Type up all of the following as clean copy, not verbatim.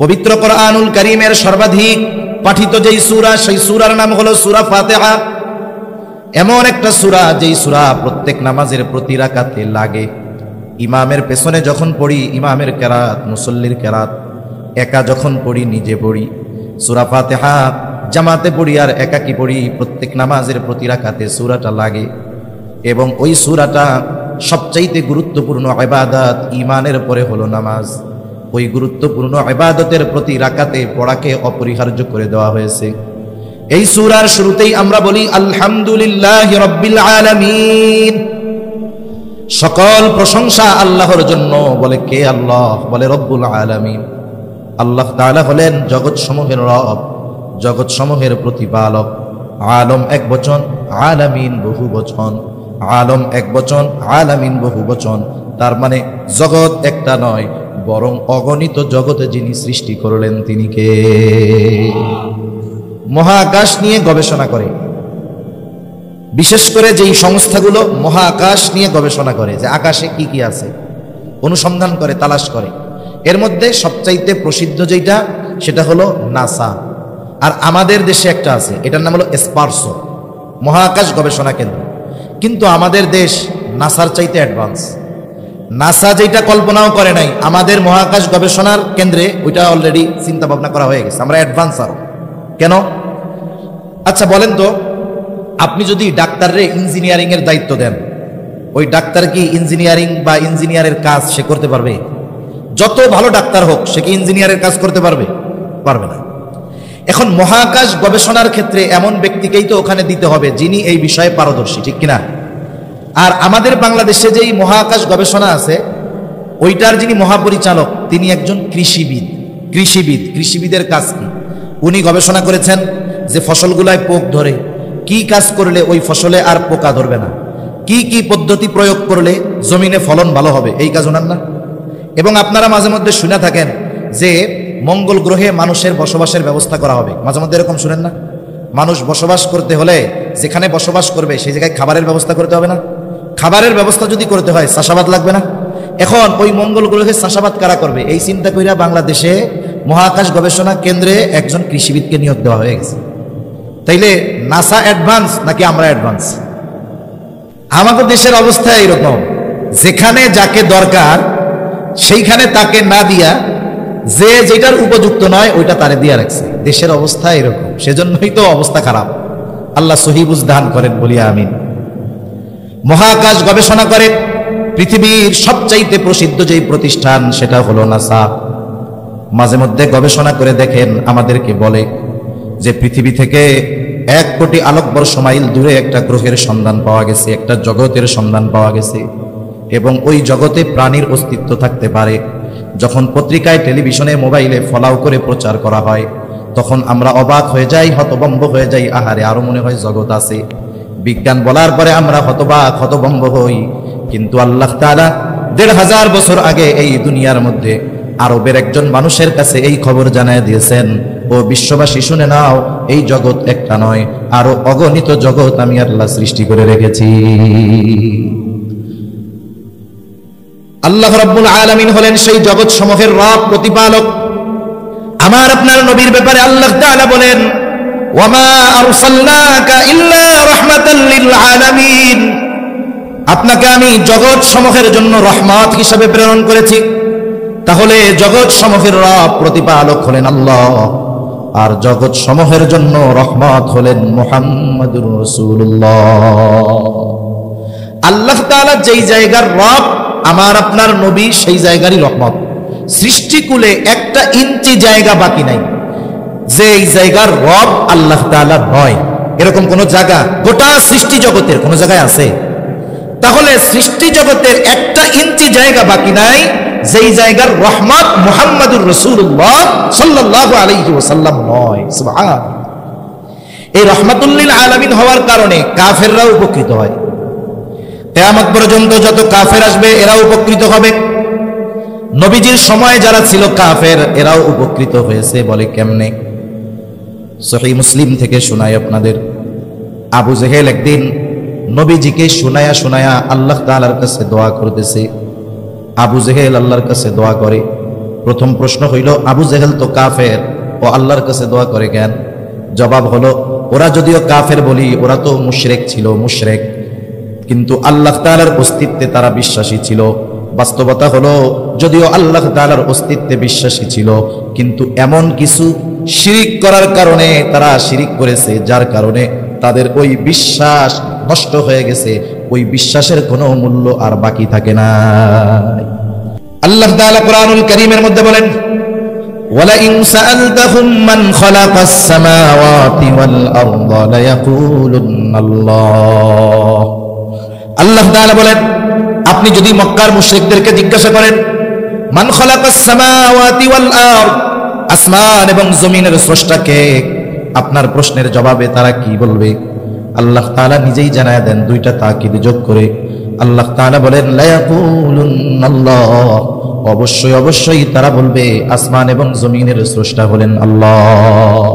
পবিত্র কোরআনুল কারীমের সর্বাধিক পাঠিত যেই সূরা, সেই সূরার নাম হলো সূরা ফাতিহা। এমন একটা সূরা যেই সূরা প্রত্যেক নামাজের প্রতি রাকাতে লাগে। ইমামের পেছনে যখন পড়ি, ইমামের কেরাত, মুসল্লির কেরাত, একা যখন পড়ি, নিজে পড়ি, সূরা ফাতিহা জামাতে পড়ি আর একাকি পড়ি, প্রত্যেক নামাজের প্রতি রাকাতে সূরাটা লাগে। এবং ওই সূরাটা সবচাইতে গুরুত্বপূর্ণ ইবাদত, ঈমানের পরে হলো নামাজ। ওই গুরুত্বপূর্ণ ইবাদতের প্রতি রাকাতে পড়াকে অপরিহার্য করে দেওয়া হয়েছে। এই সূরার শুরুতেই আমরা বলি আলহামদুলিল্লাহি রাব্বিল আলামিন। সকল প্রশংসা আল্লাহর জন্য। বলে কে আল্লাহ? বলে রব্বুল আলামিন। আল্লাহ তাআলা হলেন জগৎ সমূহের রব, জগৎ সমূহের প্রতিপালক। আলম এক বচন, আলামিন বহু বচন। আলম এক বচন, আলামিন বহু বচন। তার মানে জগৎ একটা নয়, বরং অগণিত জগতে যিনি সৃষ্টি করলেন তিনি কে? মহাকাশ নিয়ে গবেষণা করে, বিশেষ করে যেই সংস্থাগুলো মহাকাশ নিয়ে গবেষণা করে, যে আকাশে কি কি আছে, অনুসন্ধান করে, তালাশ করে, এর মধ্যে সবচাইতে প্রসিদ্ধ যেটা সেটা হলো নাসা। আর আমাদের দেশে একটা আছে, এটার নাম হলো স্পারসো, মহাকাশ গবেষণা কেন্দ্র। কিন্তু আমাদের দেশ নাসার চাইতে অ্যাডভান্স। নাসা যেটা কল্পনাও করে নাই, আমাদের মহাকাশ গবেষণার কেন্দ্রে ওইটা অলরেডি চিন্তা ভাবনা করা হয়ে গেছে। আমরা অ্যাডভান্স আরো। কেন? আচ্ছা বলেন তো, আপনি যদি ডাক্তাররে ইঞ্জিনিয়ারিং এর দায়িত্ব দেন, ওই ডাক্তার কি ইঞ্জিনিয়ারিং বা ইঞ্জিনিয়ারের কাজ সে করতে পারবে? যত ভালো ডাক্তার হোক, সে কি ইঞ্জিনিয়ারের কাজ করতে পারবে? পারবে না। এখন মহাকাশ গবেষণার ক্ষেত্রে এমন ব্যক্তিকেই তো ওখানে দিতে হবে যিনি এই বিষয়ে পারদর্শী, ঠিক কিনা? আর আমাদের বাংলাদেশে যেই মহাকাশ গবেষণা আছে, ওইটার যিনি মহাপরিচালক তিনি একজন কৃষিবিদ। কৃষিবিদের কাজ কি? উনি গবেষণা করেছেন যে ফসলগুলায় পোক ধরে, কি কাজ করলে ওই ফসলে আর পোকা ধরবে না, কি কি পদ্ধতি প্রয়োগ করলে জমিনে ফলন ভালো হবে, এই কাজ ওনার না? এবং আপনারা মাঝে মধ্যে শুনে থাকেন যে মঙ্গল গ্রহে মানুষের বসবাসের ব্যবস্থা করা হবে, মাঝে মধ্যে এরকম শুনেন না? মানুষ বসবাস করতে হলে যেখানে বসবাস করবে সেই জায়গায় খাবারের ব্যবস্থা করতে হবে না? খাবারের ব্যবস্থা যদি করতে হয় চাষাবাদ লাগবে না? এখন ওই মঙ্গল গ্রহে চাষাবাদ কারা করবে? এই চিন্তা কইরা বাংলাদেশে মহাকাশ গবেষণা কেন্দ্রে একজন কৃষিবিদকে নিয়োগ দেওয়া হয়ে গেছে। তাইলে নাসা অ্যাডভান্স নাকি আমরা অ্যাডভান্স? আমাদের দেশের অবস্থা এইরকম, যেখানে যাকে দরকার সেইখানে তাকে না দিয়া, যে যেটার উপযুক্ত নয় ওইটা তারে দিয়া রাখছে। দেশের অবস্থা এরকম, সেজন্যই তো অবস্থা খারাপ। আল্লাহ সহি বুঝ দান করেন, বলিয়া আমিন। মহাকাশ গবেষণা করে পৃথিবীর সবচাইতে প্রসিদ্ধ যেই প্রতিষ্ঠান সেটা হলো নাসা। মাঝে মধ্যে গবেষণা করে দেখেন, আমাদেরকে বলে যে পৃথিবী থেকে 1 কোটি আলোকবর্ষ মাইল দূরে একটা গ্রহের সন্ধান পাওয়া গেছে, একটা জগতের সন্ধান পাওয়া গেছে, এবং ওই জগতে প্রাণীর অস্তিত্ব থাকতে পারে। যখন পত্রিকায়, টেলিভিশনে, মোবাইলে ফলাও করে প্রচার করা হয়, তখন আমরা অবাক হয়ে যাই, হতভম্ব হয়ে যাই। আহারে, আরো মনে হয় জগৎ আছে। বিজ্ঞান বলার পরে আমরা হতবাক, হতভম্ব হই। কিন্তু আল্লাহ তাআলা 1500 বছর আগে এই দুনিয়ার মধ্যে আরবের একজন মানুষের কাছে এই খবর জানায় দিয়েছেন, ও বিশ্ববাসী শুনে নাও, এই জগৎ একটা নয়, আরো অগণিত জগৎ আমি আল্লাহ সৃষ্টি করে রেখেছি। আল্লাহ রাব্বুল আলামিন হলেন সেই জগৎ সমূহের রব, প্রতিপালক। আমার আপনার নবীর ব্যাপারে আল্লাহ তাআলা বলেন, ওয়ামা আরসালনাকা ইল্লা রাহমাতাল লিল আলামিন। আপনাকে আমি জগৎ সমূহের জন্য রহমত হিসাবে প্রেরণ করেছি। তাহলে জগৎ সমূহের রব, প্রতিপালক হলেন আল্লাহ, আর জগৎ সমূহের জন্য রহমত হলেন মুহাম্মদুর রাসূলুল্লাহ। আল্লাহ তাআলা যেই জায়গার রব, আমার আপনার নবী সেই জায়গারই রহমত। সৃষ্টিকুলে 1 ইঞ্চি জায়গা বাকি নাই যে এই জায়গার রব আল্লাহ তাআলা নয়, এরকম কোন জায়গা গোটা সৃষ্টি জগতের কোন জায়গায় আছে? তাহলে সৃষ্টি জগতের 1 ইঞ্চি জায়গা বাকি নাই যেই জায়গার রহমত মুহাম্মদুর রাসূলুল্লাহ সাল্লাল্লাহু আলাইহি ওয়াসাল্লাম নয়। সুবহান। এই রহমাতুল লিল আলামিন হওয়ার কারণে কাফেররাও উপকৃত হয়। কিয়ামত পর্যন্ত যত কাফের আসবে এরাও উপকৃত হবে। নবীজির সময় যারা ছিল কাফের, এরাও উপকৃত হয়েছে। বলে কেমনে? সহিহ মুসলিম থেকে শোনাই আপনাদের। আবু জেহেল একদিন নবীজিকে শোনায়া শোনায়া আল্লাহ তাআলার কাছে দোয়া করতেছে। আবু জেহেল আল্লাহর কাছে দোয়া করে, প্রথম প্রশ্ন হইল, আবু জেহেল তো কাফের, ও আল্লাহর কাছে দোয়া করে কেন? জবাব হলো, ওরা যদিও কাফের বলি, ওরা তো মুশরিক ছিল, মুশরিক, কিন্তু আল্লাহ তাআলার অস্তিত্বে তারা বিশ্বাসী ছিল। বাস্তবতা হলো, যদিও আল্লাহ তাআলার অস্তিত্বে বিশ্বাসী ছিল, কিন্তু এমন কিছু শিরিক করার কারণে তারা শিরিক করেছে, যার কারণে তাদের ওই বিশ্বাস নষ্ট হয়ে গেছে, ওই বিশ্বাসের কোনো মূল্য আর বাকি থাকে না। আল্লাহ তাআলা কোরআনুল কারীমের মধ্যে বলেন, وَلَئِنْ سَأَلْتَهُمْ مَنْ خَلَقَ السَّمَاوَاتِ وَالْأَرْضَ لَيَقُولُنَّ اللَّهُ। আল্লাহ তাআলা বলেন, আপনি যদি মক্কার মুশরিকদেরকে জিজ্ঞাসা করেন, মান খালাকাস সামাওয়াতি ওয়াল আরদ, আসমান এবং জমিনের স্রষ্টা কে, আপনার প্রশ্নের জবাবে তারা কি বলবে? আল্লাহ তাআলা নিজেই জানায় দেন, দুইটা তাকিদ যোগ করে। আল্লাহ তাআলা বলেন, লায়াকুলুন্নাল্লাহ, অবশ্যই অবশ্যই তারা বলবে আসমান এবং জমিনের স্রষ্টা হলেন আল্লাহ।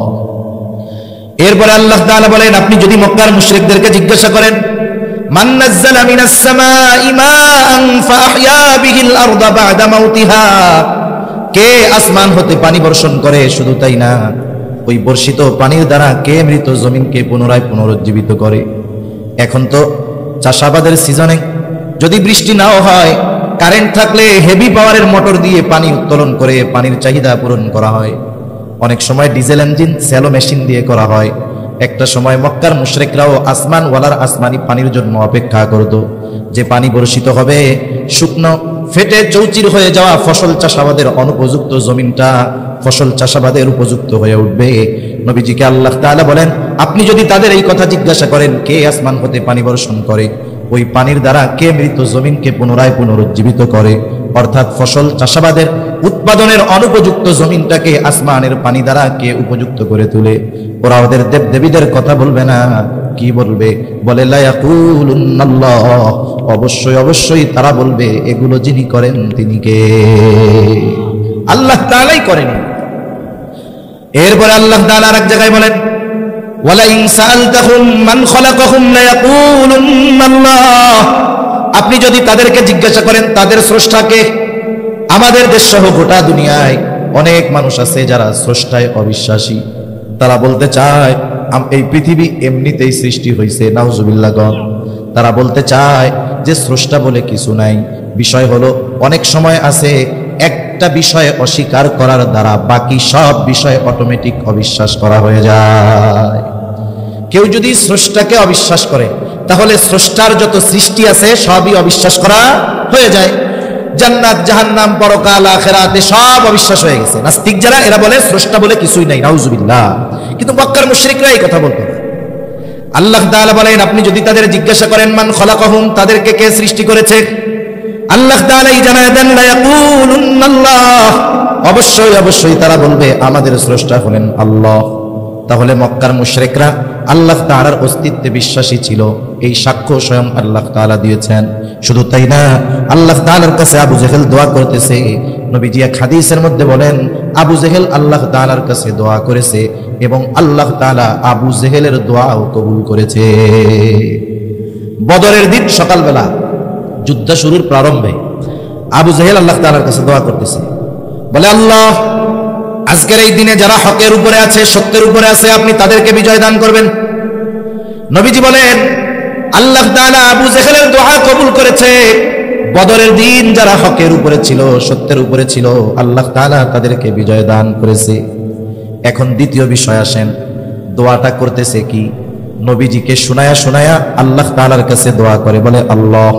এরপরে আল্লাহ তাআলা বলেন, আপনি যদি মক্কার মুশরিকদেরকে জিজ্ঞাসা করেন, মান নাযালা মিনাস সামাই মাআন ফাআহইয়া বিহিল আরদা বা'দা মাউতিহা, কে আসমান হতে পানি বর্ষণ করে, শুধু তাই না, ওই বর্ষিত পানির দ্বারা কে মৃত জমিনকে পুনরায় পুনরুজ্জীবিত করে। এখন তো চাষাবাদের সিজনে যদি বৃষ্টি নাও হয়, কারেন্ট থাকলে হেভি পাওয়ারের মোটর দিয়ে পানি উত্তোলন করে পানির চাহিদা পূরণ করা হয়। অনেক সময় ডিজেল ইঞ্জিন, স্যালো মেশিন দিয়ে করা হয়। একটা সময় মক্কার মুশরিকরাও আসমান ওয়ালার আসমানি পানির জন্য অপেক্ষা করত, যে পানি বর্ষিত হবে, শুকনো ফেটে চৌচির হয়ে যাওয়া ফসল চাষাবাদের অনুপযুক্ত জমিনটা ফসল চাষাবাদের উপযুক্ত হয়ে উঠবে। নবীজিকে আল্লাহ তাআলা বলেন, আপনি যদি তাদের এই কথা জিজ্ঞাসা করেন, কে আসমান হতে পানি বর্ষণ করে, ওই পানির দ্বারা কে মৃত জমিনকে পুনরায় পুনরুজ্জীবিত করে, অর্থাৎ ফসল চাষাবাদের উৎপাদনের অনুপযুক্ত জমিনটাকে আসমানের পানি দ্বারা কে উপযুক্ত করে তুলে, ওরা ওদের দেব দেবীদের কথা বলবে না, কি বলবে? বলে লায়াকুলুন্নাল্লাহ, অবশ্যই অবশ্যই তারা বলবে, এগুলো যিনি করেন তিনি কে? আল্লাহ তাআলাই করেন। এরপর আল্লাহ তাআলা আরেক জায়গায় বলেন, ওয়ালাইন সাআলতাহুম মান খালাকাহুম লায়াকুলুন্নাল্লাহ, আপনি যদি তাদেরকে জিজ্ঞাসা করেন তাদের স্রষ্টাকে, আমাদের দেশ সহ গোটা দুনিয়ায় অনেক মানুষ আছে যারা স্রষ্টায় অবিশ্বাসী। তারা বলতে চায় এই পৃথিবী এমনিতেই সৃষ্টি হয়েছে, নাউজুবিল্লাহ। তারা বলতে চায় যে স্রষ্টা বলে কিছু নাই। বিষয় হলো, অনেক সময় আছে একটা বিষয়ে অস্বীকার করার দ্বারা বাকি সব বিষয়ে অটোমেটিক অবিশ্বাস করা হয়ে যায়। কেউ যদি স্রষ্টাকে অবিশ্বাস করে, তাহলে স্রষ্টার যত সৃষ্টি আছে সবই অবিশ্বাস করা হয়ে যায়। জান্নাত, জাহান্নাম, পরকাল, আখিরাতে সব অবিশ্বাস হয়ে গেছে। নাস্তিক যারা, এরা বলে স্রষ্টা বলে কিছুই নাই, নাউজুবিল্লাহ। কিন্তু মক্কার মুশরিকরা এই কথা বলতো না। আল্লাহ তাআলা বলেন, আপনি যদি তাদের জিজ্ঞাসা করেন মান খালাকাহুম, তাদেরকে কে সৃষ্টি করেছে, আল্লাহ তাআলাই জানায় দেন লায়াকুলুন্নাল্লাহ, অবশ্যই অবশ্যই তারা বলবে আমাদের স্রষ্টা হলেন আল্লাহ। তাহলে মক্কার মুশরিকরা আল্লাহ তাআলার অস্তিত্বে বিশ্বাসী ছিল, এই সাক্ষ্য স্বয়ং আল্লাহ তাআলা দিয়েছেন। শুধু তাই না, আল্লাহ তাআলার কাছে আবু জেহেল দোয়া করতেছে। নবীজি এক হাদিসের মধ্যে বলেন, আবু জেহেল আল্লাহ তাআলার কাছে দোয়া করেছে এবং আল্লাহ তাআলা আবু জেহেলের দোয়াও কবুল করেছে। বদরের দিন সকালবেলা যুদ্ধ শুরুর প্রারম্ভে আবু জেহেল আল্লাহ তাআলার কাছে দোয়া করতেছে, বলে, আল্লাহ, আজকের এই দিনে যারা হকের উপরে আছে, সত্যের উপরে আছে, আপনি তাদেরকে বিজয় দান করবেন। নবীজি বলেন, আল্লাহ তাআলা আবু জেহেলের দোয়া কবুল করেছে। বদরের দিন যারা হকের উপরে ছিল, সত্যের উপরে ছিল, আল্লাহ তাআলা তাদেরকে বিজয় দান করেছে। এখন দ্বিতীয় বিষয় আসেন, দোয়াটা করতেছে কি? নবীজিকে শোনায়া শোনায়া আল্লাহ তাআলার কাছে দোয়া করে, বলে, আল্লাহ,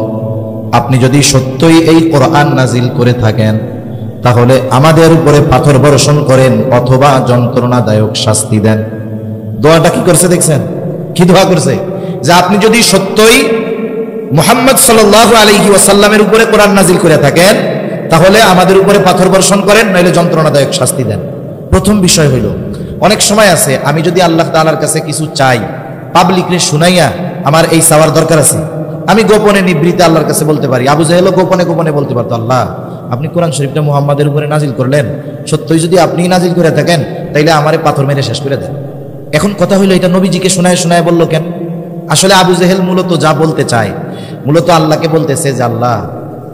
আপনি যদি সত্যই এই কোরআন নাজিল করে থাকেন, তাহলে আমাদের উপরে পাথর বর্ষণ করেন অথবা যন্ত্রণাদায়ক শাস্তি দেন। দোয়াটা কি করছে দেখছেন? কি দোয়া করছে? যে আপনি যদি সত্যই মুহাম্মদ সাল্লাল্লাহু আলাইহি ওয়াসাল্লামের উপরে কোরআন নাজিল করে থাকেন, তাহলে আমাদের উপরে পাথর বর্ষণ করেন, নইলে যন্ত্রণাদায়ক শাস্তি দেন। প্রথম বিষয় হইল, অনেক সময় আছে আমি যদি আল্লাহ তাআলার কাছে কিছু চাই, পাবলিকরে শুনাইয়া আমার এই চাওয়ার দরকার আছে, আমি গোপনে নিবৃত্তে আল্লাহর কাছে বলতে পারি। আবু জেহেল গোপনে গোপনে বলতে পারতো, আল্লাহ, আপনি কোরআন শরীফটা মুহাম্মাদের উপরে নাজিল করলেন, সত্যই যদি আপনি নাজিল করে থাকেন, তাইলে আমারে পাথর মেরে শেষ করে দেন। এখন কথা হইলো, এটা নবীজিকে শোনায় শোনায় বললো কেন? আসলে আবু জেহেল মূলত যা বলতে চায়, মূলত আল্লাহকে বলতেছে যে, আল্লাহ,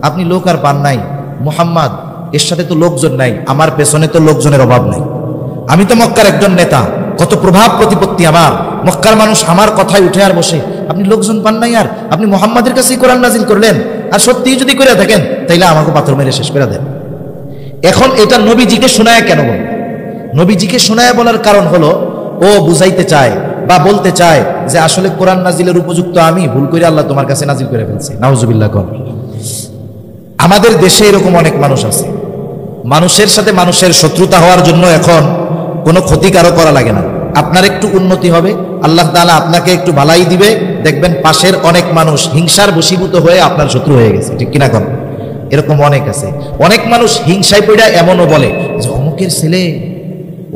আপনি লোক আর পান নাই, মুহাম্মদ এর সাথে তো লোকজন নাই, আমার পেছনে তো লোকজনের অভাব নাই, আমি তো মক্কার একজন নেতা, কত প্রভাব প্রতিপত্তি আমার, মক্কার মানুষ আমার কথায় উঠে আর বসে। আপনি লোকজন পান নাই, আর আপনি মুহাম্মাদের কাছেই কোরআন নাজিল করলেন, আর সত্যিই যদি করে থাকেন তাইলে আমাকে পাথর মেরে শেষ করে দেন। এখন এটা নবীজিকে শোনায় কেন বল? নবীজিকে শোনায় বলার কারণ হলো ও বুঝাইতে চায় বা বলতে চায় যে আসলে কোরআন নাজিলের উপযুক্ত আমি, ভুল করে আল্লাহ তোমার কাছে নাজিল করে ফেলছে। নাউজুবিল্লাহ কর। আমাদের দেশে এরকম অনেক মানুষ আছে, মানুষের সাথে মানুষের শত্রুতা হওয়ার জন্য এখন কোনো ক্ষতিকারও করা লাগে না। আপনার একটু উন্নতি হবে, আল্লাহ তাআলা আপনাকে একটু ভালাই দিবে, দেখবেন পাশের অনেক মানুষ হিংসার বশীভূত হয়ে আপনার শত্রু হয়ে গেছে। ঠিক কিনা কম? এরকম অনেক আছে। অনেক মানুষ হিংসায় পড়া এমনও বলে যে অমুকের ছেলে,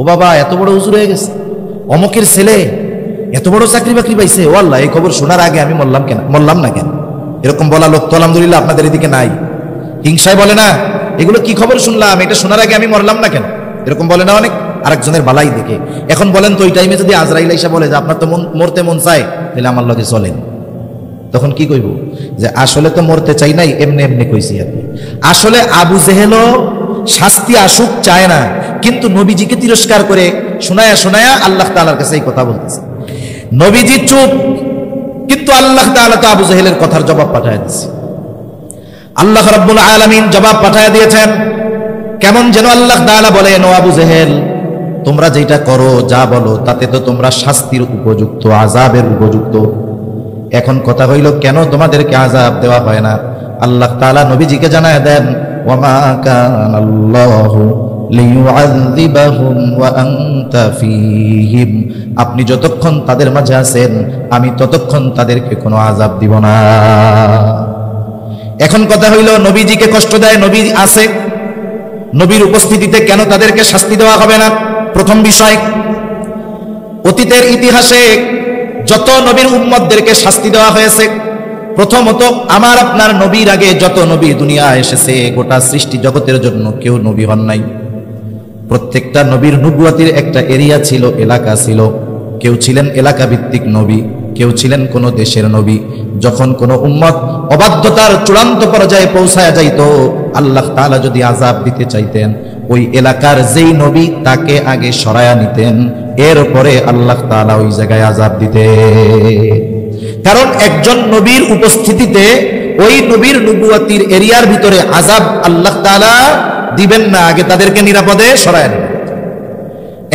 ও বাবা এত বড় হুজুর হয়ে গেছে, অমুকের ছেলে এত বড় চাকরি বাকরি পাইছে, ও আল্লাহ এই খবর শোনার আগে আমি মরলাম না কেন? এরকম বলা লোক তো আলহামদুলিল্লাহ আপনাদের এদিকে নাই। হিংসায় বলে না, এগুলো কি খবর শুনলাম, এটা শোনার আগে আমি মরলাম না কেন? এরকম বলে না অনেক, আরেকজনের বালাই দেখে। এখন বলেন তো ওই টাইমে যদি আজরাইল আইসা বলে যে আপনার তো মরতে মন চায়, তাহলে আমার লগে চলেন, তখন কি কইব? যে আসলে তো মরতে চাই নাই, এমনি এমনি কইছি আপনি। আসলে আবু জেহেলও শাস্তি আসুক চায় না, কিন্তু নবীজিকে তিরস্কার করে শোনায়া শোনায়া আল্লাহ তাআলার কাছে এই কথা বলতেছে। নবীজি চুপ, কিন্তু আল্লাহ তাআলা তো আবু জেহেলের কথার জবাব পাঠায় দিয়েছে। আল্লাহ রাব্বুল আলামিন জবাব পাঠায় দিয়েছেন। কেমন যেন আল্লাহ তাআলা বলেন, ও আবু জেহেল, তোমরা যেটা করো যা বলো তাতে তো তোমরা শাস্তির উপযুক্ত, আযাবের উপযুক্ত। এখন কথা হইল কেন তোমাদেরকে আযাব দেওয়া হয় না? আল্লাহ তাআলা নবীজিকে জানায় দেন, ওয়ামা কানাল্লাহু লিয়ুআযযিবাহুম ওয়া আনতা ফীহিম। আপনি যতক্ষণ তাদের মাঝে আছেন আমি ততক্ষণ তাদেরকে কোনো আযাব দিব না। এখন কথা হইল নবীজিকে কষ্ট দেয়, নবী আছে, নবীর উপস্থিতিতে কেন তাদেরকে শাস্তি দেওয়া হবে না? প্রথম বিষয়, অতীতের ইতিহাসে যত নবীর উম্মতদেরকে শাস্তি দেওয়া হয়েছে, প্রথমত আমার আপনার নবীর আগে যত নবী দুনিয়া এসেছে, গোটা সৃষ্টি জগতের জন্য কেউ নবী হন নাই। প্রত্যেকটা নবীর নবুয়তির একটা এরিয়া ছিল, এলাকা ছিল। কেউ ছিলেন এলাকা ভিত্তিক নবী, কেউ ছিলেন কোন দেশের নবী। যখন কোন উম্মত অবাধ্যতার চূড়ান্ত পর্যায়ে পৌঁছায় যাইত, আল্লাহ তাআলা যদি আযাব দিতে চাইতেন, ওই এলাকার যেই নবী তাকে আগে সরায়া নিতেন, এরপরে আল্লাহ তাআলা ওই জায়গায় আযাব দিতেন। কারণ একজন নবীর উপস্থিতিতে ওই নবীর নবুয়তির এরিয়ার ভিতরে আযাব আল্লাহ তাআলা দিবেন না, আগে তাদেরকে নিরাপদে সরায় নেবেন।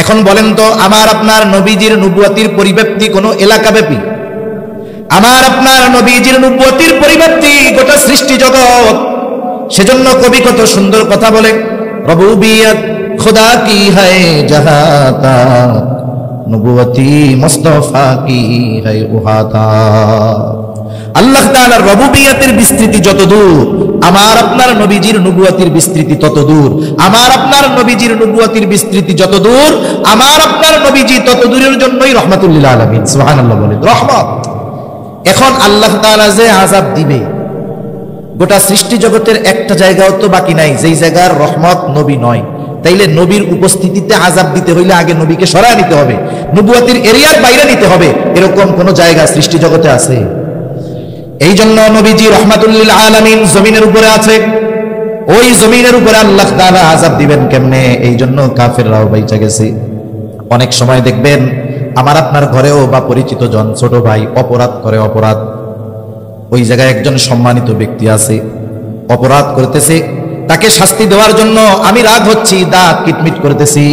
এখন বলেন তো, আমার আপনার নবীজির নবুয়তির পরিব্যাপ্তি কোনো এলাকাব্যাপী? আমার আপনার নবীজির নবুয়তির পরিব্যাপ্তি গোটা সৃষ্টি জগৎ। সেজন্য কবি কত সুন্দর কথা বলে, রবুবিয়ত খুদা কি হ্যায় জাহাতা, নবুয়তি মুস্তাফা কি হ্যায় উহাতা। আল্লাহ তাআলার রবুবিয়তের বিস্তৃতি যত দূর, আমার আপনার নবীজির নবুয়তির বিস্তৃতি তত দূর। আমার আপনার নবীজির নবুয়তির বিস্তৃতি যত দূর, আমার আপনার নবীজি তত দূরের জন্যই রহমাতুল লিল আলামিন। সুবহানাল্লাহ বলেন, রহমত। এখন আল্লাহ তাআলা যে আযাব দিবে, গোটা সৃষ্টি জগতের একটা জায়গাও তো বাকি নাই যেই জায়গার রহমত নবী নয়। তাইলে নবীর উপস্থিতিতে আযাব দিতে হইলে আগে নবীকে সরায় নিতে হবে, নবুয়তির এরিয়ার বাইরে নিতে হবে। এরকম কোন জায়গা সৃষ্টি জগতে আছে? এই জন্য নবীজি রহমাতুল লিল আলামিন জমিনের উপরে আছে। ওই জমিনের উপরে আল্লাহ তাআলা আযাব দিবেন কেমনে? এই জন্য কাফেররাও বাইচা গেছে। অনেক সময় দেখবেন আমার আপনার ঘরেও বা পরিচিত জন, ছোট ভাই অপরাধ করে, অপরাধ, ওই জায়গায় একজন সম্মানিত ব্যক্তি আছে, অপরাধ করতেছে, তাকে শাস্তি দেওয়ার জন্য আমি রাগ হচ্ছি, দাঁত কিটমিট করতেছি,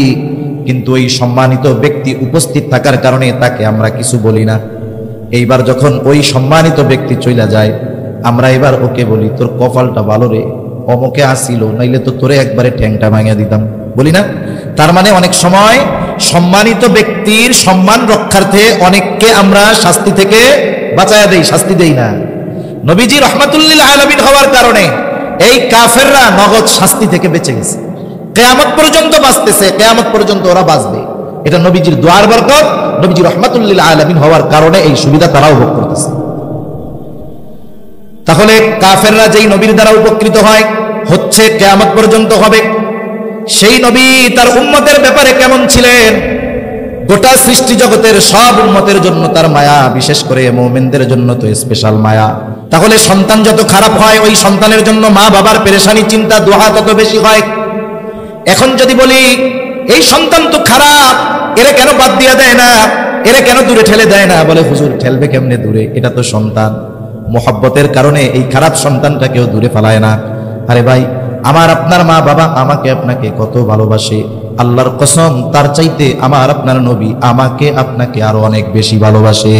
কিন্তু ওই সম্মানিত ব্যক্তি উপস্থিত থাকার কারণে তাকে আমরা কিছু বলি না। এইবার যখন ওই সম্মানিত ব্যক্তি চলে যায়, আমরা এবার ওকে বলি, তোর কপালটা ভালো রে, অমুকে আসিল, নাইলে তো তোরে একবারে ঠ্যাংটা ভাঙিয়ে দিতাম, বলি না? তার মানে অনেক সময় সম্মানিত ব্যক্তির সম্মান রক্ষার্থে অনেককে আমরা শাস্তি থেকে বাঁচায়া দেই, শাস্তি দেই না। নবীজি রহমাতুল লিল আলামিন হওয়ার কারণে এই কাফেররা নগদ শাস্তি থেকে বেঁচে গেছে, কিয়ামত পর্যন্ত বাঁচতেছে, কিয়ামত পর্যন্ত ওরা বাঁচবে। এটা নবীজির দোয়ার বরকত, নবীজি রহমাতুল লিল আলামিন হওয়ার কারণে এই সুবিধা তারাও ভোগ করতেছে। তাহলে কাফেররা যেই নবীর দ্বারা উপকৃত হয়, হচ্ছে, কিয়ামত পর্যন্ত হবে। সেই নবী তার উম্মতের ব্যাপারে কেমন ছিলেন? গোটা সৃষ্টি জগতের সব উম্মতের জন্য তার মায়া, বিশেষ করে মুমিনদের জন্য তো স্পেশাল মায়া। তাহলে সন্তান যত খারাপ হয় ওই সন্তানের জন্য মা বাবার পেরেশানি চিন্তা দোয়া তত বেশি হয়। এখন যদি বলি এই সন্তান তো খারাপ, এরা কেন বাদ দিয়ে দেয় না, এরা কেন দূরে ঠেলে দেয় না, বলে হুজুর ঠেলবে কেমনে দূরে, এটা তো সন্তান, মোহাব্বতের কারণে এই খারাপ সন্তানটা কেউ দূরে ফেলায় না। আরে ভাই, আমার আপনার মা বাবা আমাকে আপনাকে কত ভালোবাসে, আল্লাহর কসম তার চাইতে আমার আপনার নবী আমাকে আপনাকে আরো অনেক বেশি ভালোবাসে।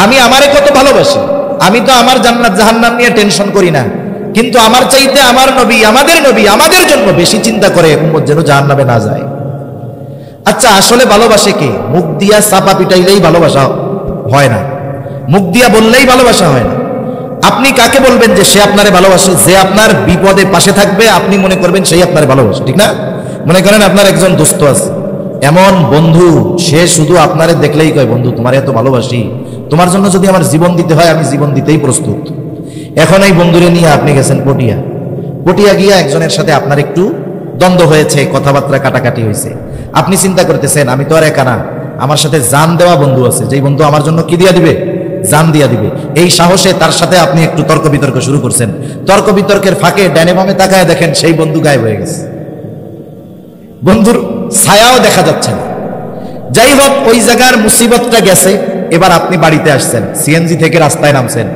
আমি আমারে কত ভালোবাসি, আমি তো আমার জান্নাত জাহান্নাম নিয়ে টেনশন করি না, কিন্তু আমার চাইতে আমার নবী আমাদের জন্য বেশি চিন্তা করে উম্মত যেন জাহান্নামে না যায়। আচ্ছা, আসলে ভালোবাসে কে? মুখ দিয়া চাপা পিটাইলেই ভালোবাসা হয় না, মুখ দিয়া বললেই ভালোবাসা হয় না। আপনি কাকে বলবেন যে সে আপনারে ভালোবাসে? যে আপনার বিপদে পাশে থাকবে আপনি মনে করবেন সেই আপনারে ভালোবাসে, ঠিক না? মনে করেন আপনার একজন দোস্ত আছে, এমন বন্ধু সে শুধু আপনারে দেখলেই কয় বন্ধু তোমারে এত ভালোবাসি, তোমার জন্য যদি আমার জীবন দিতে হয় আমি জীবন দিতেই প্রস্তুত। এখন এই বন্ধুরে নিয়ে আপনি গেছেন পটিয়া গিয়া একজনের সাথে আপনার একটু দ্বন্দ্ব হয়েছে, কথাবার্তা কাটাকাটি হয়েছে। আপনি চিন্তা করতেছেন আমি তো আর একা না, আমার সাথে জান দেওয়া বন্ধু আছে, যেই বন্ধু আমার জন্য কি দিয়া দিবে? জান দিয়া দিবে। এই সাহসে তার সাথে আপনি একটু তর্ক বিতর্ক শুরু করছেন। তর্ক বিতর্কের ফাঁকে ডানে বামে তাকায় দেখেন সেই বন্ধু গায়েব হয়ে গেছে, বন্ধুর ছায়াও দেখা যাচ্ছে না। যাই হোক, ওই জায়গার মুসিবতটা গেছে। এবার আপনি বাড়িতে আসছেন, সিএনজি থেকে রাস্তায় নামছেন,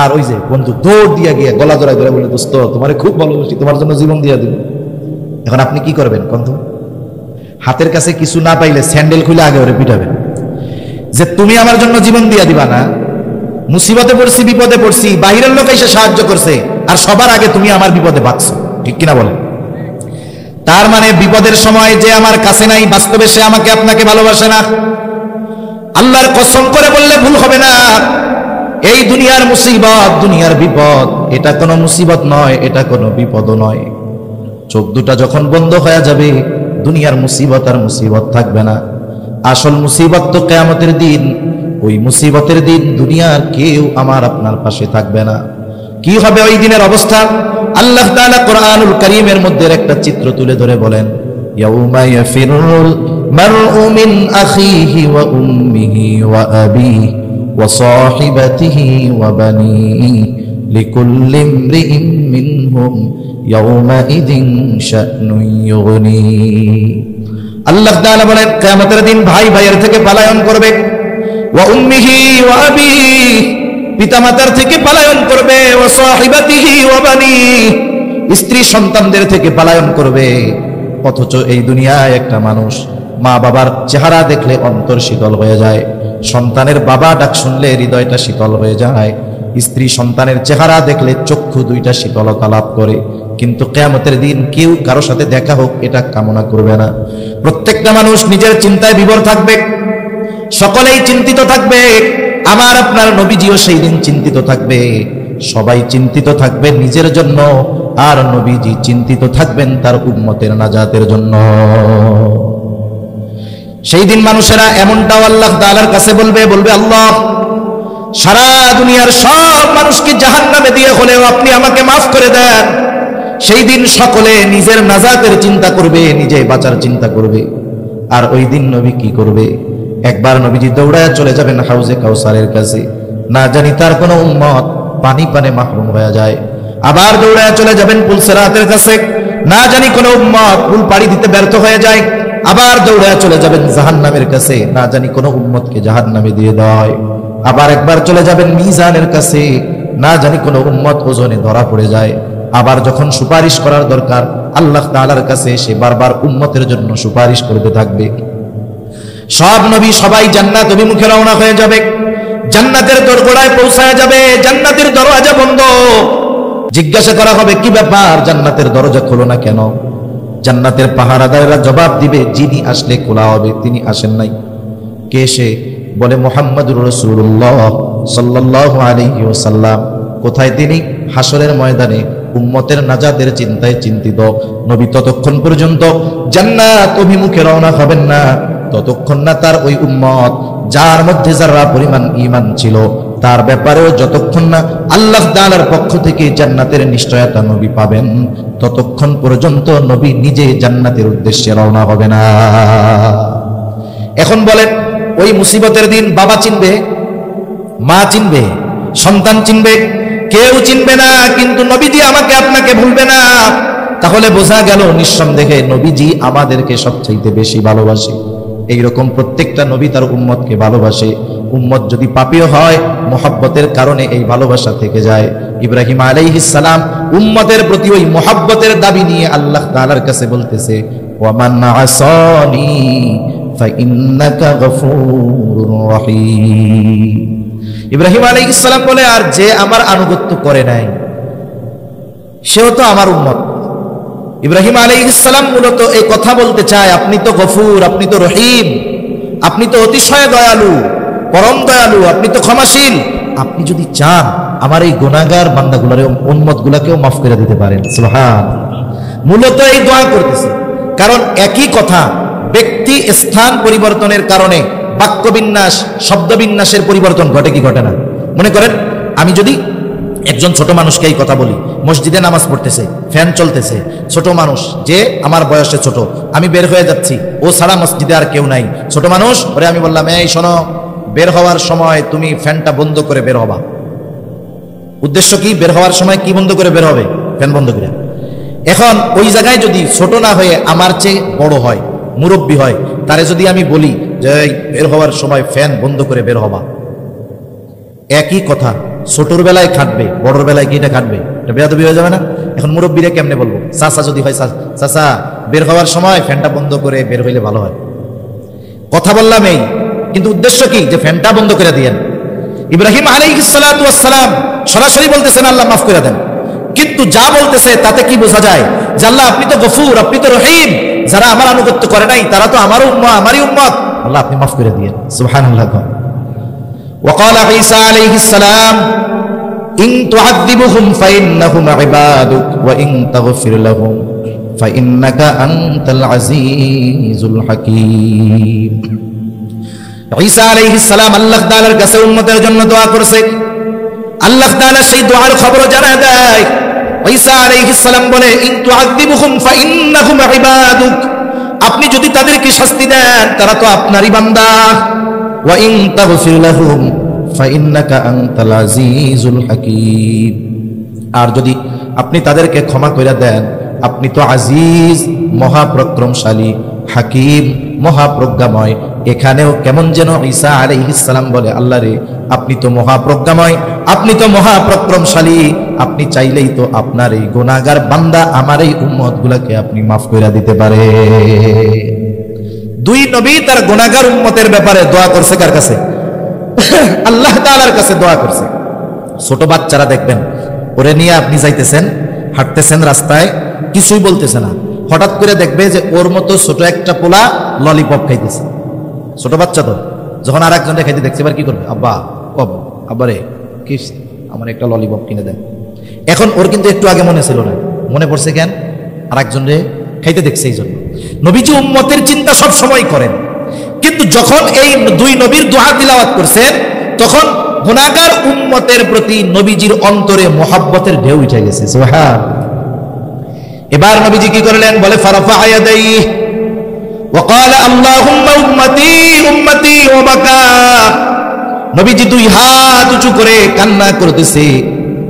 আর ওই যে বন্ধু দৌড় দিয়া গিয়ে গলা জড়ায় ধরে বলে দোস্ত তোমারে খুব ভালোবাসি, তোমার জন্য জীবন দিয়া দিব। এখন আপনি কি করবেন? বন্ধু হাতের কাছে কিছু না পাইলে স্যান্ডেল খুলে আগে ওরে পিটাবেন যে তুমি আমার জন্য জীবন দিয়া দিবা না, মুসিবতে পড়ছি, বিপদে পড়ছি, বাহিরের লোক এসে সাহায্য করছে, আর সবার আগে তুমি আমার বিপদে ভাগছো, ঠিক কিনা বলেন? তার মানে বিপদের সময় যে আমার কাছে নাই, বাস্তবে সে আমাকে আপনাকে ভালোবাসে না। আল্লাহর কসম করে বললে ভুল হবে না, এই দুনিয়ার মুসিবত, দুনিয়ার বিপদ, এটা কোনো মুসিবত নয়, এটা কোনো বিপদও নয়। চোখ দুটা যখন বন্ধ হয়ে যাবে দুনিয়ার মুসিবত আর মুসিবত থাকবে না। আসল মুসিবত তো কিয়ামতের দিন। ওই মুসিবতের দিন দুনিয়ার কেউ আমার আপনার পাশে থাকবে না। কি হবে ওই দিনের অবস্থা? আল্লাহ তাআলা কোরআনুল কারীমের মধ্যে একটা চিত্র তুলে ধরে বলেন, ইয়াউমা ইয়াফিরুল মারউ মিন আখিহি ওয়া উম্মিহি ওয়া আবিহি ওয়া সাহিবাতিহি ওয়া বানিহি লিকুল্লি ইমরিইন মিনহুম ইয়াউমাইযিন শা'নুন ইউগনি। আল্লাহ তাআলা বলেন কিয়ামতের দিন ভাই ভাইয়ের থেকে পলায়ন করবে, ওয়া উম্মিহি ওয়া আবিহি, পিতামাতার থেকে পলায়ন করবে, ওয়া সাহিবাতিহি ওয়া বানিহি, স্ত্রী সন্তানদের থেকে পলায়ন করবে। অথচ এই দুনিয়ায় একটা মানুষ মা বাবার চেহারা দেখলে অন্তর শীতল হয়ে যায়, সন্তানের বাবা ডাক শুনলে হৃদয়টা শীতল হয়ে যায়, স্ত্রী সন্তানের চেহারা দেখলে চক্ষু দুইটা শীতলতা লাভ করে। কিন্তু কিয়ামতের দিন কেউ কারো সাথে দেখা হোক এটা কামনা করবে না। প্রত্যেকটা মানুষ নিজের চিন্তায় বিভোর থাকবে, সকলেই চিন্তিত থাকবে। আমার আপনার নবীজিও সেই দিন চিন্তিত থাকবে। সবাই চিন্তিত থাকবে নিজের জন্য, আর নবীজি চিন্তিত থাকবেন তার উম্মতের নাজাতের জন্য। সেই দিন মানুষেরা এমনটাও আল্লাহ তাআলার কাছে বলবে, আল্লাহ সারা দুনিয়ার সব মানুষকে জাহান্নামে দিয়ে হলেও আপনি আমাকে মাফ করে দেন। সেই দিন সকলে নিজের নাজাতের চিন্তা করবে, নিজে বাঁচার চিন্তা করবে। আর ওই দিন নবী কি করবে? একবার নবীজি দৌড়ায় চলে যাবেন হাউজে কাউসারের কাছে, না জানি তার কোনো উম্মত পানি পানে মাহরুম হয়ে যায়। আবার দৌড়ায় চলে যাবেন পুলসিরাতের কাছে, না জানি কোনো উম্মত পুল পাড়ি দিতে ব্যর্থ হয়ে যায়। আবার দৌড়ায় চলে যাবেন জাহান্নামের কাছে, না জানি কোনো উম্মতকে জাহান্নামে দিয়ে দেওয়া হয়। আবার একবার চলে যাবেন মিজানের কাছে, না জানি কোনো উম্মত ওজনে ধরা পড়ে যায়। আবার যখন সুপারিশ করার দরকার আল্লাহ তাআলার কাছে, সে বারবার উম্মতের জন্য সুপারিশ করতে থাকবে। সব নবী সবাই জান্নাত অভিমুখে রওনা হয়ে যাবে, জান্নাতের দোরগোড়ায় পৌঁছায় যাবে, জান্নাতের দরজা বন্ধ। জিজ্ঞাসা করা হবে কি ব্যাপার, জান্নাতের দরজা খোলো না কেন? জান্নাতের পাহারাদারেরা জবাব দিবে, যিনি আসলে খোলা হবে তিনি আসেন নাই। কে সে? বলে মুহাম্মদুর রাসূলুল্লাহ সাল্লাল্লাহু আলাইহি ওয়াসাল্লাম। কোথায় তিনি? হাসরের ময়দানে উম্মতের নাজাতের চিন্তায় চিন্তিত। নবী ততক্ষণ পর্যন্ত জান্নাত অভিমুখে রওনা হবেন না ততক্ষণ না তার ওই উম্মত যার মধ্যে যারা পরিমাণ ঈমান ছিল তার ব্যাপারেও যতক্ষণ না আল্লাহ তাআলার পক্ষ থেকে জান্নাতের নিশ্চয়তা নবী পাবেন ততক্ষণ পর্যন্ত নবী নিজে জান্নাতের উদ্দেশ্যে রওনা হবে না। এখন বলেন, ওই মুসিবতের দিন বাবা চিনবে, মা চিনবে, সন্তান চিনবে, কেউ চিনবে না, কিন্তু নবীজি আমাকে আপনাকে ভুলবে না। তাহলে বোঝা গেল নিঃসন্দেহে নবীজি আমাদেরকে সবচাইতে বেশি ভালোবাসে। এইরকম প্রত্যেকটা নবী তার উম্মতকে ভালোবাসে। উম্মত যদি পাপীও হয়, মহব্বতের কারণে এই ভালোবাসা থেকে যায়। ইব্রাহিম আলাইহিস সালাম উম্মতের প্রতি ওই মহব্বতের দাবি নিয়ে আল্লাহ তাআলার কাছে বলতেছে, ওয়ামান আসানি ফাইন্নাকা গফুরুর রহিম। ইব্রাহিম আলাইহিস সালাম বলে, আর যে আমার আনুগত্য করে নাই সেও তো আমার উম্মত। ইব্রাহিম আলাইহিস সালাম মূলত এই কথা বলতে চায়, আপনি তো গফুর, আপনি তো রহিম, আপনি তো অতিশয় দয়ালু, পরম দয়ালু, আপনি তো ক্ষমাশীল। আপনি যদি চান আমার এই গুনাহগার বান্দাগুলোর উম্মতগুলোকেও মাফ করে দিতে পারেন। সুবহানাল্লাহ। মূলত এই দোয়া করতেছে, কারণ একই কথা ব্যক্তি স্থান পরিবর্তনের কারণে বাক্যবিন্যাস, শব্দবিন্যাসের পরিবর্তন ঘটে কি ঘটে না? মনে করেন আমি যদি একজন ছোট মানুষকে এই কথা বলি, মসজিদে নামাজ পড়তেছে, ফ্যান চলতেছে, ছোট মানুষ যে আমার বয়সে ছোট, আমি বের হয়ে যাচ্ছি, ও ছাড়া মসজিদে আর কেউ নাই, ছোট মানুষ, ওরে আমি বললাম, এই শোনো, বের হওয়ার সময় তুমি ফ্যানটা বন্ধ করে বের হবা। উদ্দেশ্য কি? বের হওয়ার সময় কি বন্ধ করে বের হবে? ফ্যান বন্ধ করে। এখন ওই জায়গায় যদি ছোট না হয়ে আমার চেয়ে বড় হয়, মুরব্বী হয়, তারে যদি আমি বলি যে বের হওয়ার সময় ফ্যান বন্ধ করে বের হবা, একই কথা ছোটর বেলায় খাটবে, বড়র বেলায় কি এটা খাটবে? এটা বেয়াদবি হয়ে যাবে না? এখন মুরব্বীরা কেমনে বলবো? চাচা যদি হয়, চাচা বের হওয়ার সময় ফ্যানটা বন্ধ করে বের হইলে ভালো হয়। কথা বললাম এই, কিন্তু উদ্দেশ্য কি? যে ফ্যানটা বন্ধ করে দিয়েন। ইব্রাহিম আলাইহিস সালাতু ওয়াস সালাম সরাসরি বলতেছেন আল্লাহ মাফ করে দেন, কিন্তু যা বলতেছে তাতে কি বোঝা যায়? যে আল্লাহ আপনি তো গফুর, আপনি তো রহিম, যারা আমার আনুগত্য করে নাই তারা তো আমার উম্মত, আমারই উম্মত, আল্লাহ আপনি মাফ করে দিয়েন। সুবহানাল্লাহ। وقال عيسى عليه السلام إن تعذبهم فإنهم عبادك وإن تغفر لهم فإنك أنت العزيز الحكيم। ঈসা আলাইহিস সালাম আল্লাহ তাআলার কাছে উম্মতের জন্য দোয়া করেছে। আল্লাহ তাআলা সেই দোয়ার খবর জানায় দেয়। ঈসা আলাইহিস সালাম বলে, ইন তুআযিবুহুম ফাইন্নাহুম ইবাদুক, আপনি যদি তাদেরকে শাস্তি দেন তারা তো আপনারই বান্দা। ওয়া ইন তাগফির লাহুম ফাইন্নাকা আনতাল আজিজুল হাকীম, আর যদি আপনি তাদেরকে ক্ষমা করে দেন আপনি তো আজিজ, মহাপরাক্রমশালী, হাকিম, মহাপ্রজ্ঞাময়। এখানেও কেমন যেন ঈসা আলাইহিস সালাম বলে, আল্লাহ রে আপনি তো মহাপ্রজ্ঞাময়, আপনি তো মহাপরাক্রমশালী, আপনি চাইলেই তো আপনার এই গুনাহগার বান্দা আমার এই উম্মত গুলাকে আপনি মাফ করে দিতে পারে। দুই নবী তার গুনাহগার উম্মতের ব্যাপারে দোয়া করছে কার কাছে? আল্লাহ তাআলার কাছে দোয়া করছে। ছোট বাচ্চারা দেখবেন, ওরে নিয়ে আপনি যাইতেছেন, হাঁটতেছেন রাস্তায়, কিছুই বলতেছে না, হঠাৎ করে দেখবে যে ওর মতো ছোট একটা পোলা ললিপপ খাইতেছে। ছোট বাচ্চা তো যখন আর একজনকে খাইতে দেখছে, এবার কি করবে? আব্বা, আব্বারে কি আমার একটা ললিপপ কিনে দেন। এখন ওর কিন্তু একটু আগে মনে ছিল না, মনে পড়ছে কেন? আর একজনকে খাইতে দেখছে। এই জন্য নবীজি উম্মতের চিন্তা সব সময় করেন, কিন্তু যখন এই দুই নবীর দোয়া তিলাওয়াত করছেন তখন গুনাহগার উম্মতের প্রতি নবীজির অন্তরে মহব্বতের ঢেউ উঠে গেছে। সুবহান। এবার নবীজি কি করলেন? বলে ফারাফা ইয়াদাইহি ওয়া ক্বালা আল্লাহুম্মা উম্মতি উম্মতি ওয়া বাকা। নবীজি দুই হাত উঁচু করে কান্না করতেছে,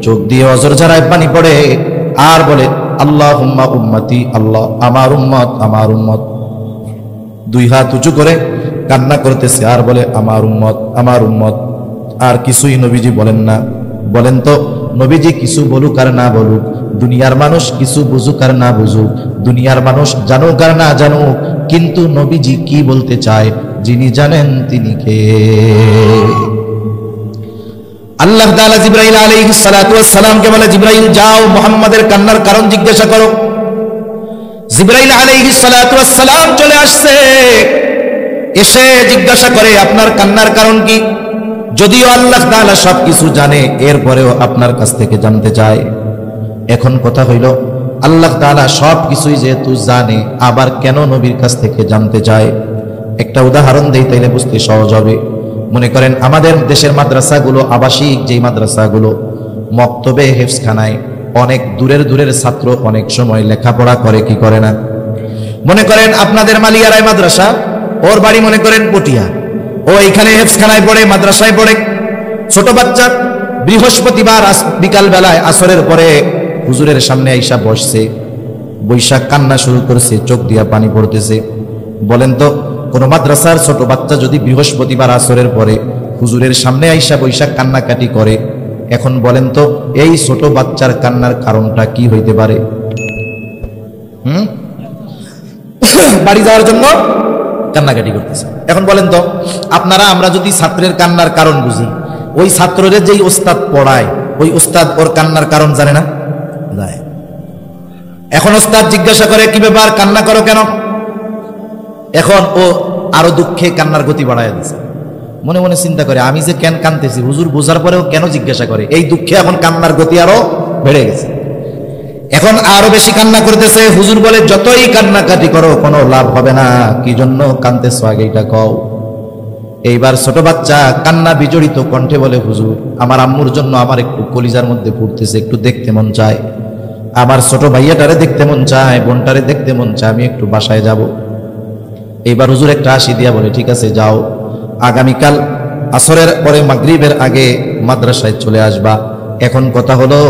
চোখ দিয়ে অজর ঝরায় পানি পড়ে, আর বলে আল্লাহুম্মা উম্মতি, আল্লাহ আমার উম্মত, আমার উম্মত। দুই হাত উঁচু করে কান্না করতেছে আর বলে আমার উম্মত, আমার উম্মত। আর কিছুই নবীজি বলেন না। বলেন তো, নবীজি কিছু বলুক আর না বলুক, দুনিয়ার মানুষ কিছু বুঝুক আর না বুঝুক, দুনিয়ার মানুষ জানুক আর না জানুক, কিন্তু নবীজি কি বলতে চায় যিনি জানেন তিনি কে? আল্লাহ তাআলা জিবরাইল আলাইহিস সালাতু ওয়াস সালামকে বলে, জিবরাইল যাও মুহাম্মাদের কান্নার কারণ জিজ্ঞাসা করো। জিবরাইল আলাইহিস সালাতু ওয়াস সালাম চলে আসছে, এসে জিজ্ঞাসা করে আপনার কান্নার কারণ কি? যদিও আল্লাহ তাআলা সবকিছু জানে, এরপরেও আপনার কাছ থেকে জানতে চায়। এখন কথা হইল, আল্লাহ তাআলা সবকিছুই যেহেতু জানে, আবার কেন নবীর কাছ থেকে জানতে চায়? একটা উদাহরণ দেই, তাইলে বুঝতে সহজ হবে। মনে করেন আমাদের দেশের মাদ্রাসাগুলো, আবাসিক যেই মাদ্রাসাগুলো, মক্তবে হেফজখানায় অনেক দূরের দূরের ছাত্র অনেক সময় লেখাপড়া করে, কি করে না? মনে করেন আপনাদের মালিয়ারায় মাদ্রাসা, ওর বাড়ি মনে করেন পটিয়া, ও এখানে হেফজখানায় পড়ে, মাদ্রাসায় পড়ে। ছোট বাচ্চা বৃহস্পতিবার বিকাল বেলায় আসরের পরে হুজুরের সামনে আইসা বসছে, বৈশাখ কান্না শুরু করেছে, চোখ দিয়া পানি পড়তেছে। বলেন তো কোন মাদ্রাসার ছোট বাচ্চা যদি বৃহস্পতিবার আসরের পরে হুজুরের সামনে আইসা বৈশাখ কান্নাকাটি করে, এখন বলেন তো এই ছোট বাচ্চার কান্নার কারণটা কি হইতে পারে? বাড়ি যাওয়ার জন্য কান্নাকাটি করতেছে। এখন বলেন তো আপনারা, আমরা যদি ছাত্রের কান্নার কারণ বুঝি, ওই ছাত্রের যেই ওস্তাদ পড়ায় ওই ওস্তাদ ওর কান্নার কারণ জানে না? এখন ওস্তাদ জিজ্ঞাসা করে কি ব্যাপার, কান্না করো কেন? এখন ও আরো দুঃখে কান্নার গতি বাড়ায় দিচ্ছে। মনে মনে চিন্তা করে আমি যে কেন কানতেছি, হুজুর বোঝার পরেও কেন জিজ্ঞাসা করে, এই দুঃখে এখন কান্নার গতি আরো বেড়ে গেছে। এখন আরো বেশি কান্না করতেছে। হুজুর বলে যতই কান্নাকাটি করো কোনো লাভ হবে না, কি জন্য কানতেছো আগে এটা কও। এইবার ছোট বাচ্চা কান্না বিজড়িত কণ্ঠে বলে, হুজুর আমার আম্মুর জন্য আমার একটু কলিজার মধ্যে ফুটতেছে, একটু দেখতে মন চায়, আমার ছোট ভাইয়াটারে দেখতে মন চায়, বোনটারে দেখতে মন চায়, আমি একটু বাসায় যাব। এইবার হুজুর একটা হাসি দিয়া বলে, ঠিক আছে যাও, আগামীকাল আসরের পরে মাগরিবের আগে মাদ্রাসায় চলে আসবা। এখন কথা হলো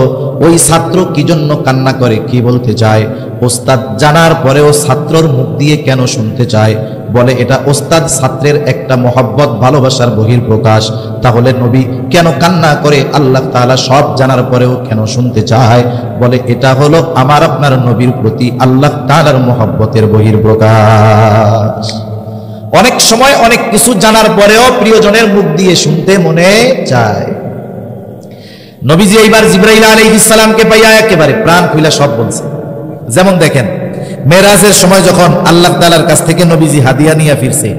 ওই ছাত্র কি জন্য কান্না করে, কি বলতে চায়, ওস্তাদ জানার পরেও ছাত্রর মুখ দিয়ে কেন শুনতে চায়? বলে এটা ওস্তাদ ছাত্রের একটা মহব্বত ভালোবাসার বহির্প্রকাশ। তাহলে নবী কেন কান্না করে আল্লাহ তাআলা সব জানার পরেও কেন শুনতে চায়? বলে এটা হলো আমার আপনার নবীর প্রতি আল্লাহ তাআলার মহব্বতের বহির্প্রকাশ। অনেক সময় অনেক কিছু জানার পরেও প্রিয়জনের মুখ দিয়ে শুনতে মনে চায়। নবীজি এইবার জিবরাইল আলাইহিস সালামকে পাইয়া একেবারে প্রাণ খুলে সব বলছে। যেমন দেখেন মেরাজের সময় যখন আল্লাহ তাআলার কাছ থেকে নবীজি হাদিয়া নিয়ে ফিরছে,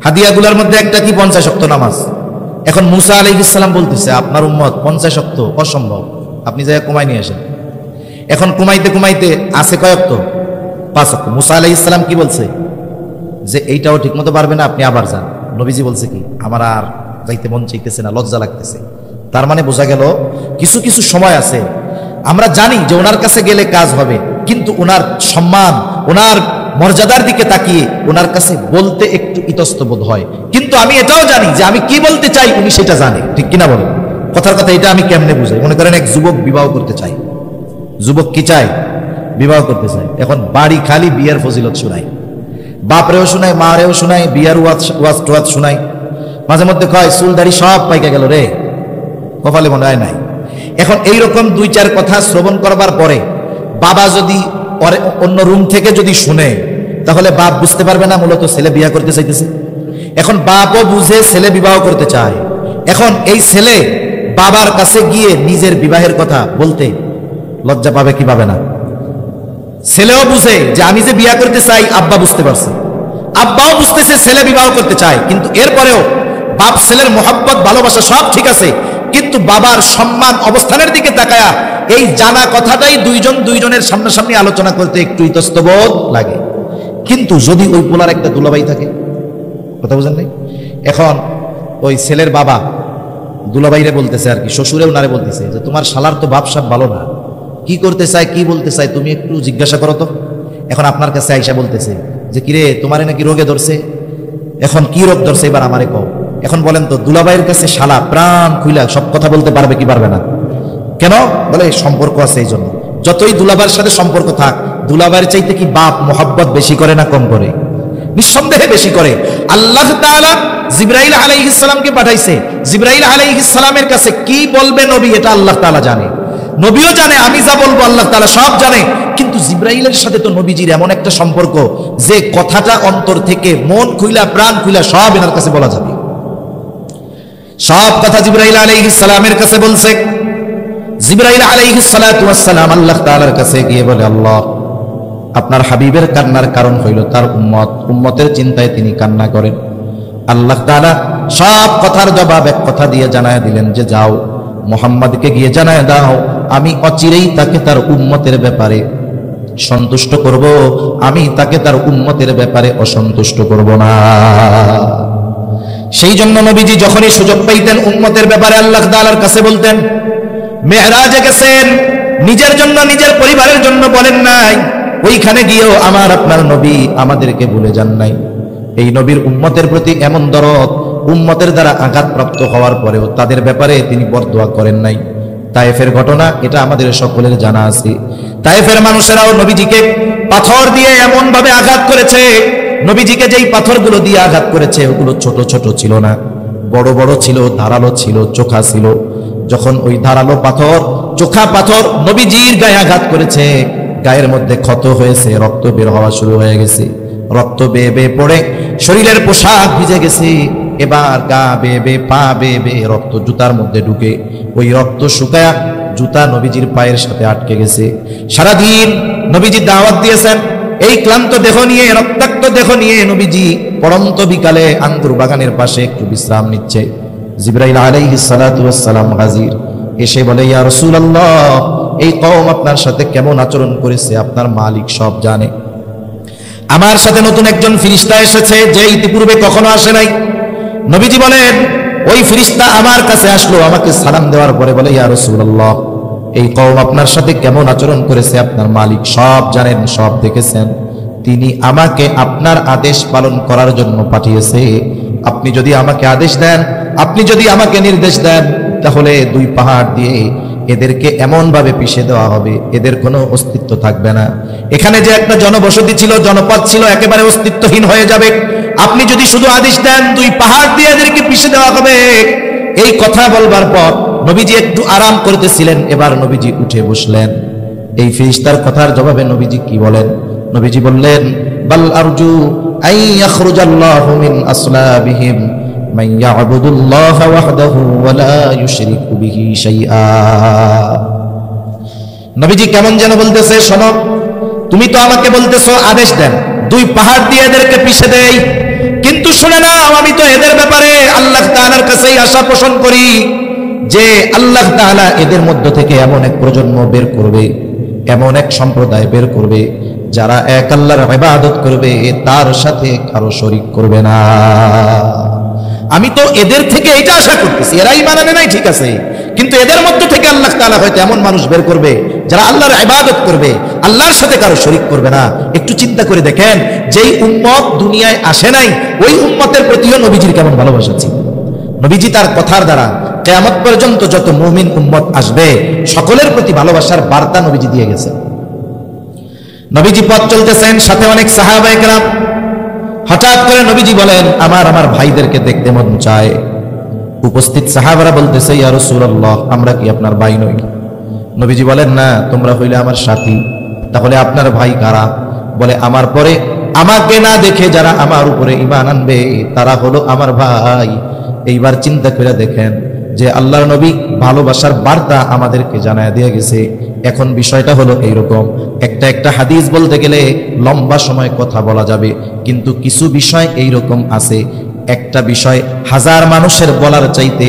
হাদিয়াগুলোর মধ্যে একটা কি 50 ওয়াক্ত নামাজ। এখন মুসা আলাইহিস সালাম বলতেছে আপনার উম্মত 50 ওয়াক্ত অসম্ভব, আপনি যাইয়া কমাই নিয়ে আসেন। এখন কমাইতে কমাইতে আছে কয় ওয়াক্ত? 5 ওয়াক্ত। মুসা আলাইহিস সালাম কি বলছে যে এইটাও ঠিকমতো পারবে না, আপনি আবার যান। নবীজি বলছে কি আমার আর যাইতে মন চাইতেছে না, লজ্জা লাগতেছে। তার মানে বোঝা গেল কিছু কিছু সময় আছে আমরা জানি যে ওনার কাছে গেলে কাজ হবে, কিন্তু ওনার সম্মান, ওনার মর্যাদার দিকে তাকিয়ে ওনার কাছে বলতে একটু ইতস্তবোধ হয়। কিন্তু আমি এটাও জানি যে আমি কি বলতে চাই উনি সেটা জানে, ঠিক কিনা বলেন? কথার কথা এটা আমি কেমনে বুঝাই? মনে করেন এক যুবক বিবাহ করতে চাই, যুবক কি চাই? বিবাহ করতে চাই। এখন বাড়ি খালি বিয়ের ফজিলত শোনায়, বাপরেও শোনায়, মারেও শোনায়, বিয়ার ওয়াজ টোয়াজ শোনায়। মাঝে মধ্যে কয় চুল দাড়ি সব পাইকা গেল রে, কপালে মনে হয় নাই। এখন এইরকম 2-4 কথা শ্রবণ করবার পরে বাবা যদি অন্য রুম থেকে যদি শুনে, তাহলে বাপ বুঝতে পারবে না মূলত ছেলে বিয়ে করতে চাইতেছে। এখন বাপও বুঝে ছেলে বিবাহ করতে চায়। এখন এই ছেলে বাবার কাছে গিয়ে নিজের বিবাহের কথা বলতে লজ্জা পাবে কি পাবে না? ছেলেও বুঝে যে আমি যে বিয়ে করতে চাই, আব্বা বুঝতে পারছে, আব্বাও বুঝতেছে ছেলে বিবাহ করতে চায়। কিন্তু এরপরেও বাপ ছেলের মহব্বত ভালোবাসা সব ঠিক আছে, কিন্তু বাবার সম্মান অবস্থানের দিকে তাকায়া এই জানা কথাটাই দুইজনের সামনাসামনি আলোচনা করতে একটু ইতস্তবোধ লাগে। কিন্তু যদি ওই পোলার একটা দুলাভাই থাকে, কথা বুঝেন নাই? এখন ওই ছেলের বাবা দুলাভাইরে বলতেছে আর কি, শ্বশুরে ওনারে বলতেছে যে তোমার শালার তো বাপ সাপ ভালো না, কি করতে চায় কি বলতে চায় তুমি একটু জিজ্ঞাসা করো তো। এখন আপনার কাছে আইসা বলতেছে যে কিরে তোমারে নাকি রোগে ধরছে, এখন কি রোগ ধরছে এবার আমারে কও। এখন বলেন তো দুলাভাইয়ের কাছে শালা প্রাণ খুইলা সব কথা বলতে পারবে কি পারবে না? কেন? বলে সম্পর্ক আছে এই জন্য। যতই দুলাভাইয়ের সাথে সম্পর্ক থাক, দুলাভাইয়ের চাইতে কি বাপ মহব্বত বেশি করে না কম করে? নিঃসন্দেহে বেশি করে। আল্লাহ তাআলা জিবরাইল আলাইহিস সালামকে পাঠাইছে, জিবরাইল আলাইহিস সালামের কাছে কি বলবে নবী এটা আল্লাহ তাআলা জানে, নবীও জানে, আমি যা বলবো আল্লাহ তাআলা সব জানে। কিন্তু জিবরাইলের সাথে তো নবীজির এমন একটা সম্পর্ক যে কথাটা অন্তর থেকে মন খুইলা প্রাণ খুইলা সব এনার কাছে বলা যাবে। সব কথা জিবরাইল আলাইহিস সালামের কাছে বলছে। জিবরাইল আলাইহিস সালাতু ওয়াস সালাম আল্লাহ তাআলার কাছে গিয়ে বলে, আল্লাহ আপনার হাবিবের কান্নার কারণ হইল তার উম্মতের চিন্তায় তিনি কান্না করেন। আল্লাহ তাআলা সব কথার জবাব এক কথা দিয়ে জানায় দিলেন যে যাও মুহাম্মদকে গিয়ে জানায় দাও আমি অচিরেই তাকে তার উম্মতের ব্যাপারে সন্তুষ্ট করব, আমি তাকে তার উম্মতের ব্যাপারে অসন্তুষ্ট করব না। সেই জন্য নবীজি যখনই সুযোগ পাইতেন উম্মতের ব্যাপারে আল্লাহ তাআলার কাছে বলতেন। মেরাজে গেছেন, নিজের জন্য নিজের পরিবারের জন্য বলেন নাই, ওইখানে গিয়েও আমার আপনার নবী আমাদেরকে ভুলে যান নাই। এই নবীর উম্মতের প্রতি এমন দরদ উম্মতের দ্বারা আঘাতপ্রাপ্ত হওয়ার পরেও তাদের ব্যাপারে তিনি বরদোয়া করেন নাই। তায়েফের ঘটনা এটা আমাদের সকলের জানা আছে। তায়েফের মানুষেরাও নবীজিকে পাথর দিয়ে এমন ভাবে আঘাত করেছে, নবীজিকে যেই পাথরগুলো দিয়ে আঘাত করেছে ওগুলো ছোট ছোট ছিল না, বড় বড় ছিল, ধারালো ছিল, চোখা ছিল। যখন ওই ধারালো পাথর, চোখা পাথর নবীজির গায়ে আঘাত করেছে, গায়ের মধ্যে ক্ষত হয়েছে, রক্ত বের হওয়া শুরু হয়ে গেছে। রক্ত বেয়ে বেয়ে পড়ে শরীরের পোশাক ভিজে গেছে। এবার গা বেয়ে বেয়ে, পা বেয়ে বেয়ে রক্ত জুতার মধ্যে ঢুকে ওই রক্ত শুকায়া জুতা নবীজির পায়ের সাথে আটকে গেছে। সারাদিন নবীজি দাওয়াত দিয়েছেন, এই ক্লান্ত দেহ নিয়ে, রক্তাক্ত দেহ নিয়ে নবীজি পড়ন্ত বিকালে আঙ্গুর বাগানের পাশে একটু বিশ্রাম নিচ্ছে। জিবরাইল আলাইহিস সালাতু ওয়াস সালাম হাজির, এসে বলে, ইয়া রাসূলুল্লাহ, এই কওম আপনার সাথে কেমন আচরণ করেছে আপনার মালিক সব জানে। আমার সাথে নতুন একজন ফেরেশতা এসেছে যে ইতিপূর্বে কখনো আসে নাই। নবীজি বলেন, ওই ফেরেশতা আমার কাছে আসলো, আমাকে সালাম দেওয়ার পরে বলে, ইয়া রাসূলুল্লাহ, এই কওম আপনার সাথে কেমন আচরণ করেছে আপনার মালিক সব জানেন, সব দেখেছেন। তিনি আমাকে আপনার আদেশ পালন করার জন্য পাঠিয়েছে। আপনি যদি আমাকে আদেশ দেন, আপনি যদি আমাকে নির্দেশ দেন, তাহলে দুই পাহাড় দিয়ে এদেরকে এমন ভাবে পিষে দেওয়া হবে, এদের কোনো অস্তিত্ব থাকবে না। এখানে যে একটা জনবসতি ছিল, জনপদ ছিল, একেবারে অস্তিত্বহীন হয়ে যাবে। আপনি যদি শুধু আদেশ দেন, দুই পাহাড় দিয়ে এদেরকে পিষে দেওয়া হবে। এই কথা বলবার পর নবীজি একটু আরাম করতেছিলেন, এবার নবীজি উঠে বসলেন। এই ফেরেশতার কথার জবাবে নবীজি কি বলেন? নবীজি বললেন, বাল আরজু আই ইয়াখরুজাল্লাহু মিন আসলাবিহিম মান ইয়াবুদুল্লাহ ওয়াহদাহু ওয়া লা ইউশরিকু বিহি শাইআ। নবীজি কেমন যেন বলতেছে, শোনো, তুমি তো আমাকে বলতেছো আদেশ দেন, দুই পাহাড় দিয়ে এদেরকে পিষে দেই, কিন্তু শুনে নাও, আমি তো এদের ব্যাপারে আল্লাহ তাআলার কাছেই আশা পোষণ করি যে আল্লাহ তাআলা এদের মধ্য থেকে এমন এক প্রজন্ম বের করবে, এমন এক সম্প্রদায় বের করবে যারা এক আল্লাহর ইবাদত করবে, তার সাথে কারো শরীক করবে না। আমি তো এদের থেকে এটা আশা করতেছি, এরাই মানে নাই ঠিক আছে, কিন্তু এদের মধ্য থেকে আল্লাহ তাআলা হয়তো এমন মানুষ বের করবে যারা আল্লাহর ইবাদত করবে, আল্লাহর সাথে কারো শরীক করবে না। একটু চিন্তা করে দেখেন, যেই উম্মত দুনিয়ায় আসে নাই, ওই উম্মতের প্রতিও নবীজির কেমন ভালোবাসা ছিল। নবীজি তার কথার দ্বারা কিয়ামত পর্যন্ত যত মুমিন উম্মত আসবে সকলের প্রতি ভালোবাসার বার্তা নবীজি দিয়ে গেছেন। নবীজি পথ চলতেছেন, সাথে অনেক সাহাবায়ে কেরাম। হঠাৎ করে নবীজি বলেন, আমার ভাইদেরকে দেখতে মন চায়। উপস্থিত সাহাবারা বলতেছে, ইয়া রাসূলুল্লাহ, আমরা কি আপনার ভাই নই? নবীজি বলেন, না, তোমরা হইলে আমার সাথী। তাহলে আপনার ভাই কারা? বলে, আমার পরে আমাকে না দেখে যারা আমার উপরে ঈমান আনবে তারা হলো আমার ভাই। এইবার চিন্তা করে দেখেন যে আল্লাহর নবী ভালোবাসার বার্তা আমাদেরকে জানায় দিয়ে গেছে। এখন বিষয়টা হলো এইরকম, একটা হাদিস বলতে গেলে লম্বা সময় কথা বলা যাবে, কিন্তু কিছু বিষয় এইরকম আছে, একটা বিষয় হাজার মানুষের বলার চাইতে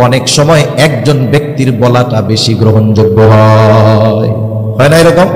অনেক সময় একজন ব্যক্তির বলাটা বেশি গ্রহণযোগ্য হয় না? এরকম